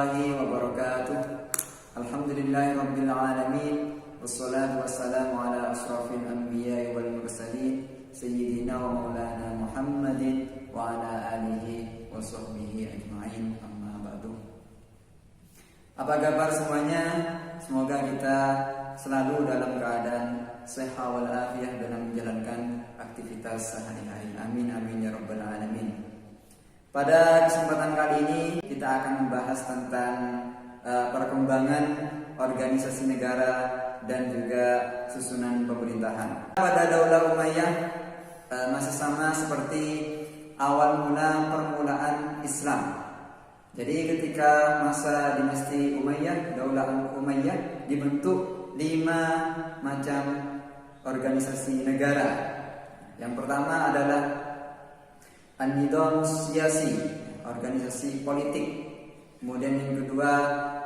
warahmatullahi wabarakatuh. Alhamdulillahirabbil alamin. Wassalatu wassalamu ala asrafil anbiya'i wal mursalin sayyidina wa maulana Muhammadin wa ala alihi wa sahbihi ajma'in. Amma ba'du. Apa kabar semuanya? Semoga kita selalu dalam keadaan sehat walafiat dalam menjalankan aktivitas sehari-hari. Amin amin ya rabbal alamin. Pada kesempatan kali ini kita akan membahas tentang perkembangan organisasi negara dan juga susunan pemerintahan. Pada Daulah Umayyah masih sama seperti awal mula permulaan Islam. Jadi ketika masa dinasti Umayyah, Daulah Umayyah dibentuk 5 macam organisasi negara. Yang pertama adalah An-Nidham Siyasi, organisasi politik. Kemudian yang kedua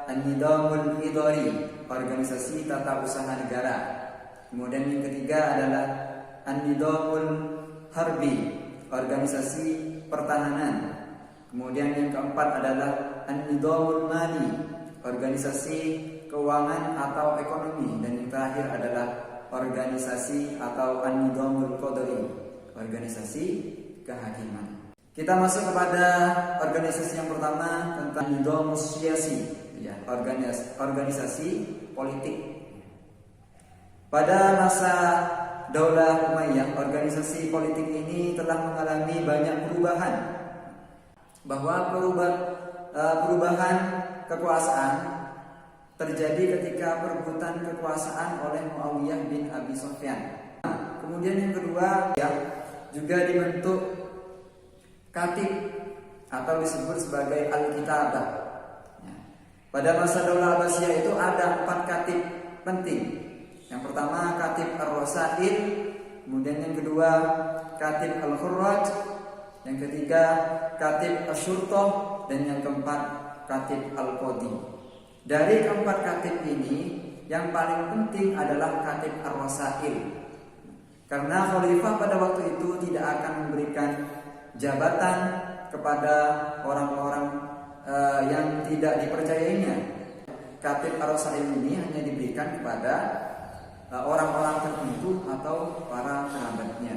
An-Nidhamul Idhari, organisasi tata usaha negara. Kemudian yang ketiga adalah An-Nidhamul Harbi, organisasi pertahanan. Kemudian yang keempat adalah An-Nidhamul Mali, organisasi keuangan atau ekonomi. Dan yang terakhir adalah organisasi atau An-Nidhamul Qadari, organisasi kehakiman. Kita masuk kepada organisasi yang pertama tentang Nidham Siyasi, ya, organisasi politik. Pada masa Daulah Umayyah, organisasi politik ini telah mengalami banyak perubahan. Bahwa perubahan kekuasaan terjadi ketika perebutan kekuasaan oleh Muawiyah bin Abi Sufyan. Kemudian yang kedua, ya, juga dibentuk Katib atau disebut sebagai Al-Kitabah. Pada masa Daulah Abbasiyah itu ada 4 katib penting. Yang pertama Katib Ar-Rasail, kemudian yang kedua Katib Al-Khurraj, yang ketiga Katib Asyurtoh, dan yang keempat Katib Al-Qadi. Dari keempat katib ini yang paling penting adalah Katib Ar-Rasail. Karena khalifah pada waktu itu tidak akan memberikan jabatan kepada orang-orang yang tidak dipercayainya. Katib Ar-Rasail ini hanya diberikan kepada orang-orang tertentu atau para kerabatnya.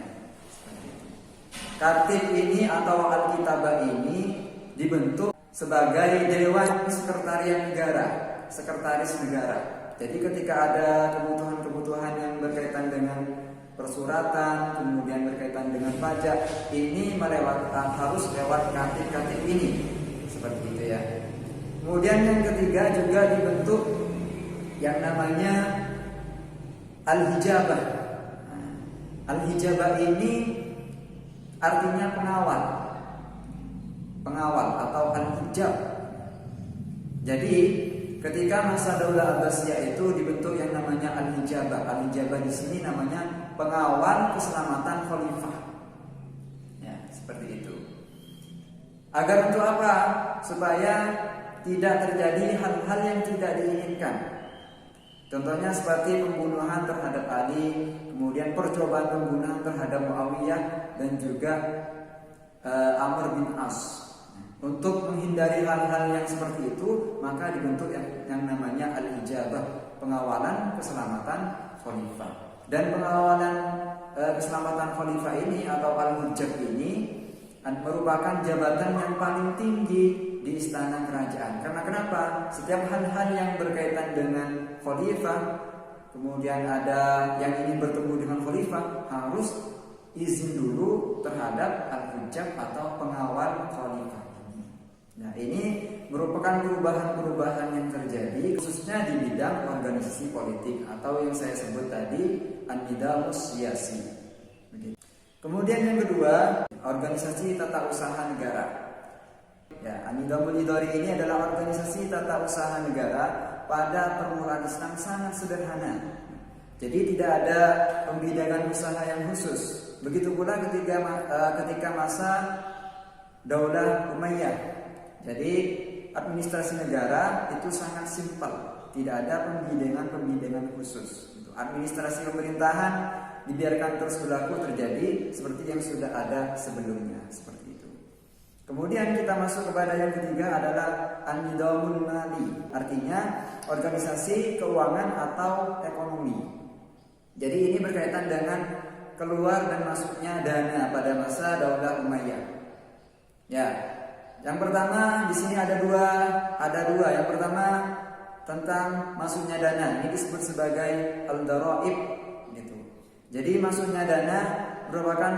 Katib ini atau Al-Kitabah ini dibentuk sebagai Dewan Sekretariat Negara, sekretaris negara. Jadi ketika ada kebutuhan-kebutuhan yang berkaitan dengan persuratan, kemudian berkaitan dengan pajak, ini harus lewat katib-katib ini, seperti itu ya. Kemudian yang ketiga juga dibentuk yang namanya Al-Hijabah. Al-Hijabah ini artinya pengawal atau Al-Hijab. Jadi ketika masa Daulah Abbasiyah itu dibentuk yang namanya Al-Hijabah. Al-Hijabah di sini namanya pengawal keselamatan khalifah. Ya, seperti itu. Agar untuk apa? Supaya tidak terjadi hal-hal yang tidak diinginkan. Contohnya seperti pembunuhan terhadap Ali, kemudian percobaan pembunuhan terhadap Muawiyah dan juga Amr bin As. Untuk menghindari hal-hal yang seperti itu, maka dibentuk yang namanya Al-Hijabah, pengawalan keselamatan khalifah. Dan pengawalan keselamatan khalifah ini atau Al-Hujjab ini merupakan jabatan yang paling tinggi di istana kerajaan. Karena kenapa? Setiap hal-hal yang berkaitan dengan khalifah, kemudian ada yang ingin bertemu dengan khalifah, harus izin dulu terhadap Al-Hujjab atau pengawal khalifah. Nah, ini merupakan perubahan-perubahan yang terjadi khususnya di bidang organisasi politik atau yang saya sebut tadi An-Nidham Siyasi. Kemudian yang kedua, organisasi tata usaha negara. Ya, An-Nidhamul Idhari ini adalah organisasi tata usaha negara pada permulaan Islam sangat sederhana. Jadi tidak ada pembidangan usaha yang khusus. Begitu pula ketika masa Daulah Umayyah. Jadi administrasi negara itu sangat simpel, tidak ada pembidangan khusus. Administrasi pemerintahan dibiarkan terus berlaku terjadi seperti yang sudah ada sebelumnya, seperti itu. Kemudian kita masuk kepada yang ketiga adalah an-nidhamul mali, artinya organisasi keuangan atau ekonomi. Jadi ini berkaitan dengan keluar dan masuknya dana pada masa Daulah Umayyah. Ya, yang pertama di sini ada dua. Yang pertama tentang masuknya dana, ini disebut sebagai al-daraib, gitu. Jadi masuknya dana merupakan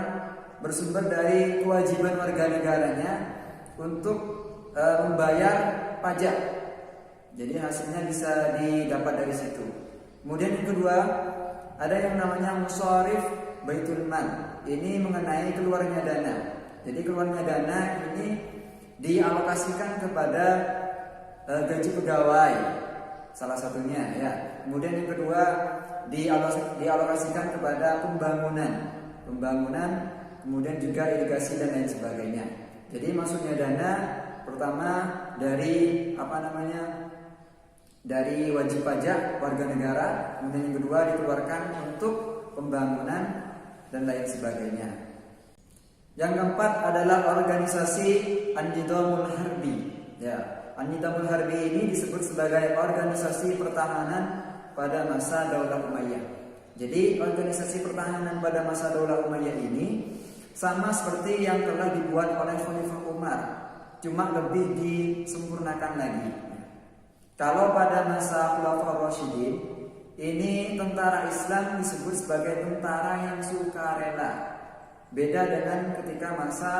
bersumber dari kewajiban warga negaranya untuk membayar pajak. Jadi hasilnya bisa didapat dari situ. Kemudian yang kedua ada yang namanya musharif baitul mal. Ini mengenai keluarnya dana. Jadi keluarnya dana ini dialokasikan kepada gaji pegawai, salah satunya ya. Kemudian yang kedua dialokasikan kepada pembangunan, kemudian juga irigasi dan lain sebagainya. Jadi maksudnya dana pertama dari dari wajib pajak warga negara, kemudian yang kedua dikeluarkan untuk pembangunan dan lain sebagainya. Yang keempat adalah organisasi an-nidhamul harbi. Ya, an-nidhamul harbi ini disebut sebagai organisasi pertahanan pada masa Daulah Umayyah. Jadi organisasi pertahanan pada masa Daulah Umayyah ini sama seperti yang telah dibuat oleh Khalifah Umar, cuma lebih disempurnakan lagi. Kalau pada masa Khulafaur Rasyidin, ini tentara Islam disebut sebagai tentara yang sukarela. Beda dengan ketika masa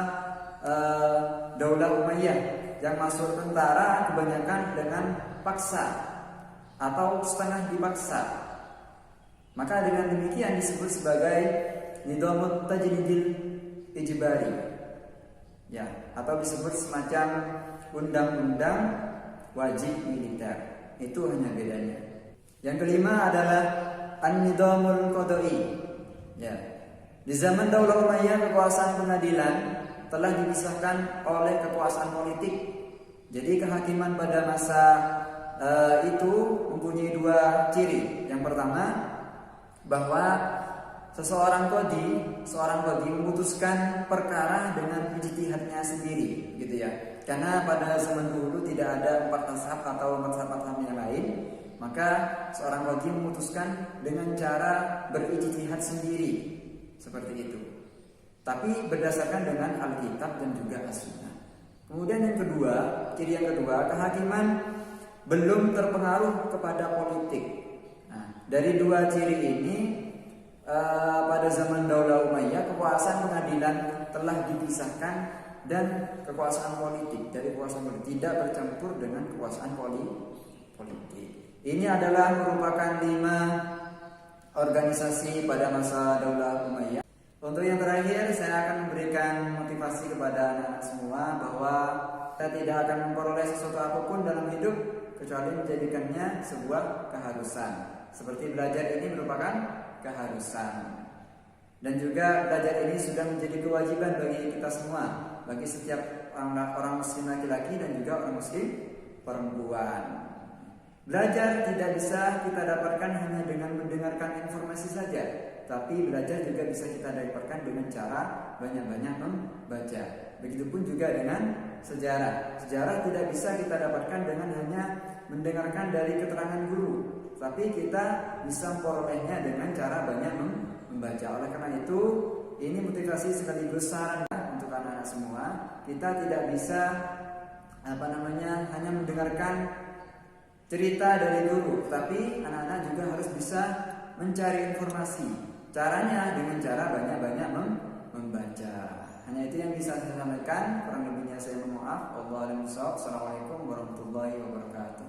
Daulah Umayyah, yang masuk tentara kebanyakan dengan paksa atau setengah dipaksa. Maka dengan demikian disebut sebagai nidhamut tajridil ijbari. Ya, atau disebut semacam undang-undang wajib militer. Itu hanya bedanya. Yang kelima adalah an-nidhamul qadai. Ya. Di zaman Daulah Umayyah kekuasaan pengadilan telah dipisahkan oleh kekuasaan politik. Jadi kehakiman pada masa itu mempunyai dua ciri. Yang pertama, bahwa seorang qadhi memutuskan perkara dengan ijtihadnya sendiri, gitu ya. Karena pada zaman dulu tidak ada empat mazhab atau mazhab yang lain, maka seorang qadhi memutuskan dengan cara berijtihad sendiri, seperti itu. Tapi berdasarkan dengan Alkitab dan juga As-Sunnah. Kemudian yang kedua, ciri yang kedua, kehakiman belum terpengaruh kepada politik. Nah, dari dua ciri ini pada zaman Daulah Umayyah kekuasaan pengadilan telah dipisahkan dan kekuasaan politik tidak bercampur dengan kekuasaan politik. Ini adalah merupakan 5 organisasi pada masa Daulah Umayyah. Untuk yang terakhir, saya akan memberikan motivasi kepada anak-anak semua bahwa kita tidak akan memperoleh sesuatu apapun dalam hidup kecuali menjadikannya sebuah keharusan. Seperti belajar ini merupakan keharusan. Dan juga belajar ini sudah menjadi kewajiban bagi kita semua, bagi setiap orang muslim laki-laki dan juga orang muslim perempuan. Belajar tidak bisa kita dapatkan hanya dengan mendengarkan informasi saja, tapi belajar juga bisa kita dapatkan dengan cara banyak-banyak membaca. Begitupun juga dengan sejarah. Sejarah tidak bisa kita dapatkan dengan hanya mendengarkan dari keterangan guru, tapi kita bisa memperolehnya dengan cara banyak membaca. Oleh karena itu, ini motivasi sekaligus saran untuk anak-anak semua. Kita tidak bisa hanya mendengarkan cerita dari guru, tapi anak-anak juga harus bisa mencari informasi. Caranya dengan cara banyak-banyak membaca. Hanya itu yang bisa saya sampaikan. Kurang lebihnya saya mohon maaf. Wallahualam bishawab. Assalamualaikum warahmatullahi wabarakatuh.